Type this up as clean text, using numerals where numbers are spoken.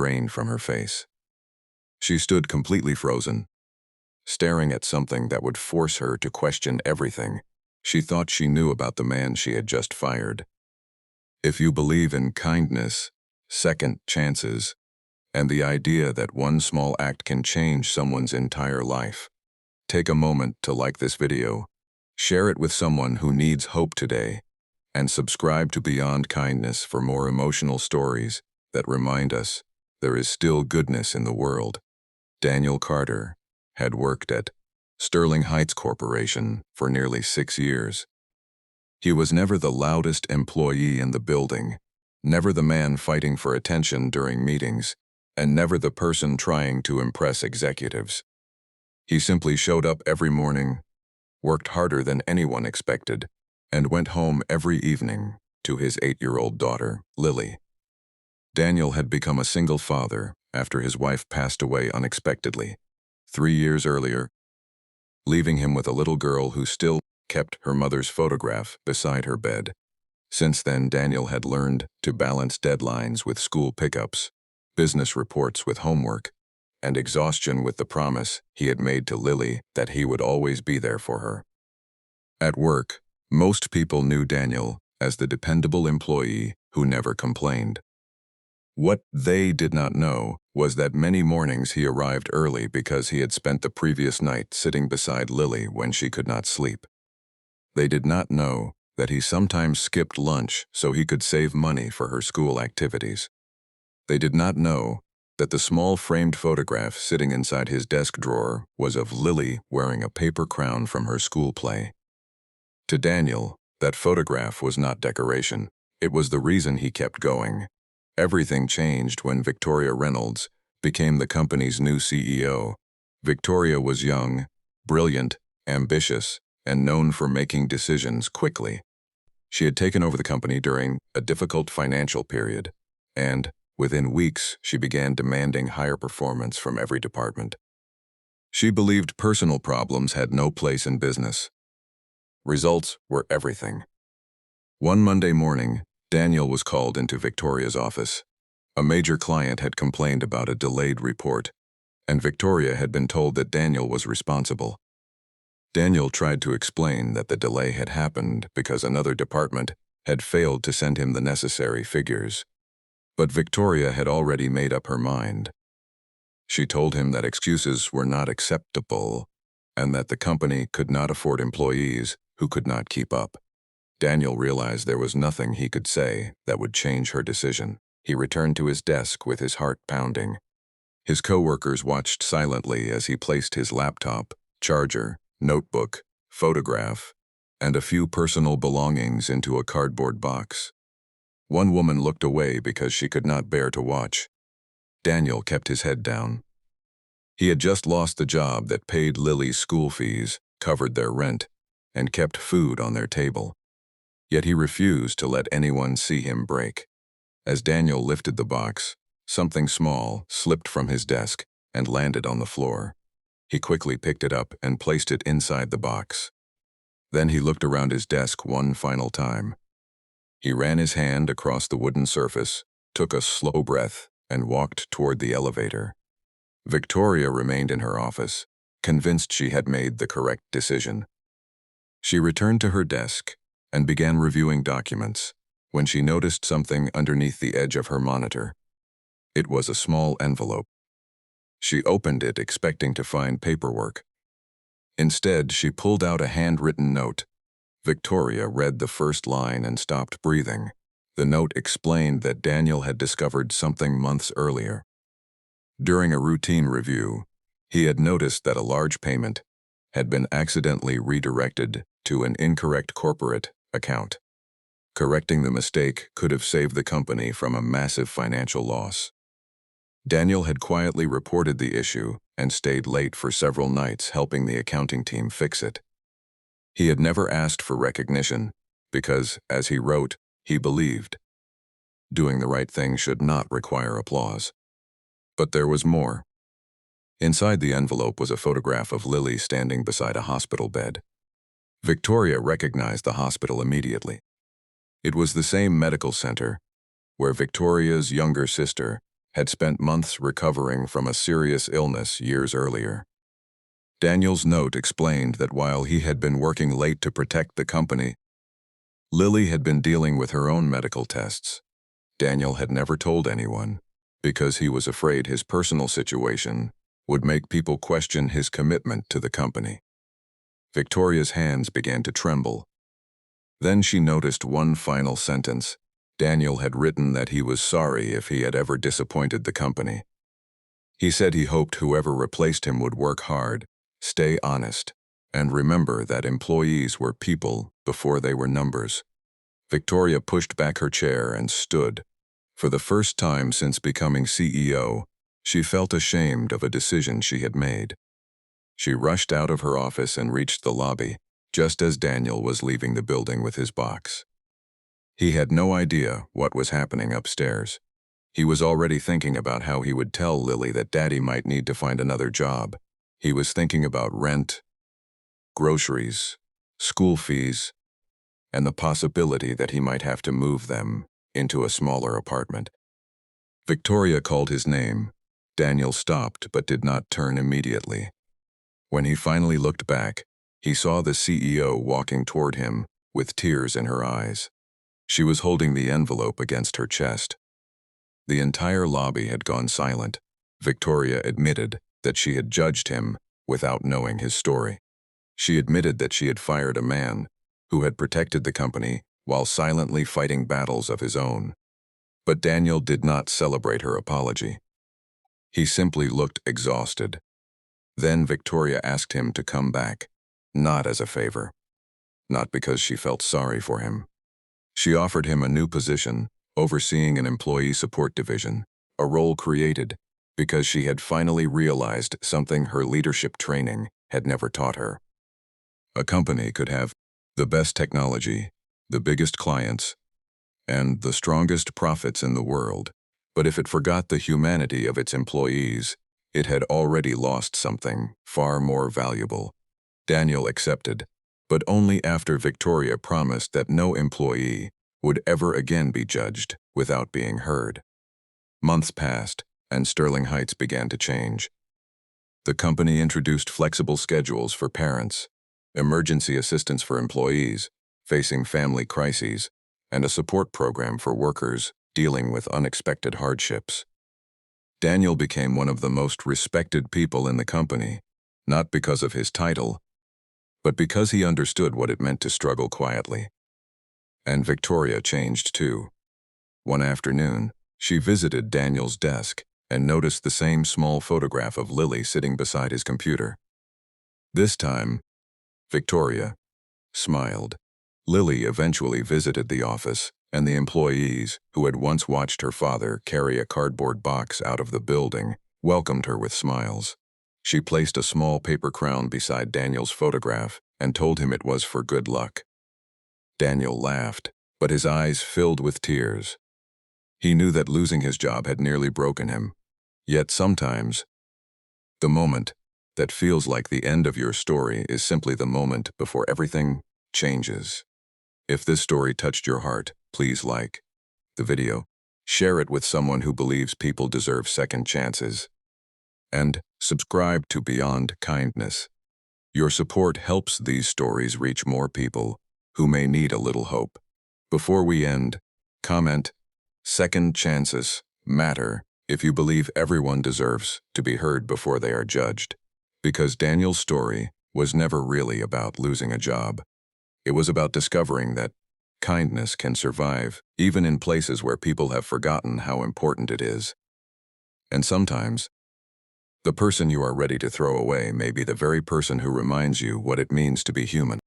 drained from her face. She stood completely frozen, staring at something that would force her to question everything she thought she knew about the man she had just fired. If you believe in kindness, second chances, and the idea that one small act can change someone's entire life, take a moment to like this video, share it with someone who needs hope today, and subscribe to Beyond Kindness for more emotional stories that remind us there is still goodness in the world. Daniel Carter had worked at Sterling Heights Corporation for nearly 6 years. He was never the loudest employee in the building, never the man fighting for attention during meetings, and never the person trying to impress executives. He simply showed up every morning, worked harder than anyone expected, and went home every evening to his 8-year-old daughter, Lily. Daniel had become a single father after his wife passed away unexpectedly 3 years earlier, leaving him with a little girl who still kept her mother's photograph beside her bed. Since then, Daniel had learned to balance deadlines with school pickups, business reports with homework, and exhaustion with the promise he had made to Lily that he would always be there for her. At work, most people knew Daniel as the dependable employee who never complained. What they did not know was that many mornings he arrived early because he had spent the previous night sitting beside Lily when she could not sleep. They did not know that he sometimes skipped lunch so he could save money for her school activities. They did not know that the small framed photograph sitting inside his desk drawer was of Lily wearing a paper crown from her school play. To Daniel, that photograph was not decoration. It was the reason he kept going. Everything changed when Victoria Reynolds became the company's new CEO. Victoria was young, brilliant, ambitious, and known for making decisions quickly. She had taken over the company during a difficult financial period, and within weeks she began demanding higher performance from every department. She believed personal problems had no place in business. Results were everything. One Monday morning, Daniel was called into Victoria's office. A major client had complained about a delayed report, and Victoria had been told that Daniel was responsible. Daniel tried to explain that the delay had happened because another department had failed to send him the necessary figures. But Victoria had already made up her mind. She told him that excuses were not acceptable and that the company could not afford employees who could not keep up. Daniel realized there was nothing he could say that would change her decision. He returned to his desk with his heart pounding. His coworkers watched silently as he placed his laptop, charger, notebook, photograph, and a few personal belongings into a cardboard box. One woman looked away because she could not bear to watch. Daniel kept his head down. He had just lost the job that paid Lily's school fees, covered their rent, and kept food on their table. Yet he refused to let anyone see him break. As Daniel lifted the box, something small slipped from his desk and landed on the floor. He quickly picked it up and placed it inside the box. Then he looked around his desk one final time. He ran his hand across the wooden surface, took a slow breath, and walked toward the elevator. Victoria remained in her office, convinced she had made the correct decision. She returned to her desk and began reviewing documents when she noticed something underneath the edge of her monitor. It was a small envelope. She opened it expecting to find paperwork. Instead, she pulled out a handwritten note. Victoria read the first line and stopped breathing. The note explained that Daniel had discovered something months earlier. During a routine review, he had noticed that a large payment had been accidentally redirected to an incorrect corporate account. Correcting the mistake could have saved the company from a massive financial loss. Daniel had quietly reported the issue and stayed late for several nights helping the accounting team fix it. He had never asked for recognition because, as he wrote, he believed doing the right thing should not require applause. But there was more. Inside the envelope was a photograph of Lily standing beside a hospital bed. Victoria recognized the hospital immediately. It was the same medical center where Victoria's younger sister had spent months recovering from a serious illness years earlier. Daniel's note explained that while he had been working late to protect the company, Lily had been dealing with her own medical tests. Daniel had never told anyone, because he was afraid his personal situation would make people question his commitment to the company. Victoria's hands began to tremble. Then she noticed one final sentence. Daniel had written that he was sorry if he had ever disappointed the company. He said he hoped whoever replaced him would work hard, stay honest, and remember that employees were people before they were numbers. Victoria pushed back her chair and stood. For the first time since becoming CEO, she felt ashamed of a decision she had made. She rushed out of her office and reached the lobby, just as Daniel was leaving the building with his box. He had no idea what was happening upstairs. He was already thinking about how he would tell Lily that Daddy might need to find another job. He was thinking about rent, groceries, school fees, and the possibility that he might have to move them into a smaller apartment. Victoria called his name. Daniel stopped but did not turn immediately. When he finally looked back, he saw the CEO walking toward him with tears in her eyes. She was holding the envelope against her chest. The entire lobby had gone silent. Victoria admitted that she had judged him without knowing his story. She admitted that she had fired a man who had protected the company while silently fighting battles of his own. But Daniel did not celebrate her apology. He simply looked exhausted. Then Victoria asked him to come back, not as a favor, not because she felt sorry for him. She offered him a new position, overseeing an employee support division, a role created because she had finally realized something her leadership training had never taught her. A company could have the best technology, the biggest clients, and the strongest profits in the world, but if it forgot the humanity of its employees, it had already lost something far more valuable. Daniel accepted, but only after Victoria promised that no employee would ever again be judged without being heard. Months passed, and Sterling Heights began to change. The company introduced flexible schedules for parents, emergency assistance for employees facing family crises, and a support program for workers dealing with unexpected hardships. Daniel became one of the most respected people in the company, not because of his title, but because he understood what it meant to struggle quietly. And Victoria changed too. One afternoon, she visited Daniel's desk and noticed the same small photograph of Lily sitting beside his computer. This time, Victoria smiled. Lily eventually visited the office, and the employees, who had once watched her father carry a cardboard box out of the building, welcomed her with smiles. She placed a small paper crown beside Daniel's photograph and told him it was for good luck. Daniel laughed, but his eyes filled with tears. He knew that losing his job had nearly broken him. Yet sometimes, the moment that feels like the end of your story is simply the moment before everything changes. If this story touched your heart, please like the video, share it with someone who believes people deserve second chances, and subscribe to Beyond Kindness. Your support helps these stories reach more people who may need a little hope. Before we end, comment, "Second chances matter," if you believe everyone deserves to be heard before they are judged. Because Daniel's story was never really about losing a job. It was about discovering that kindness can survive even in places where people have forgotten how important it is. And sometimes, the person you are ready to throw away may be the very person who reminds you what it means to be human.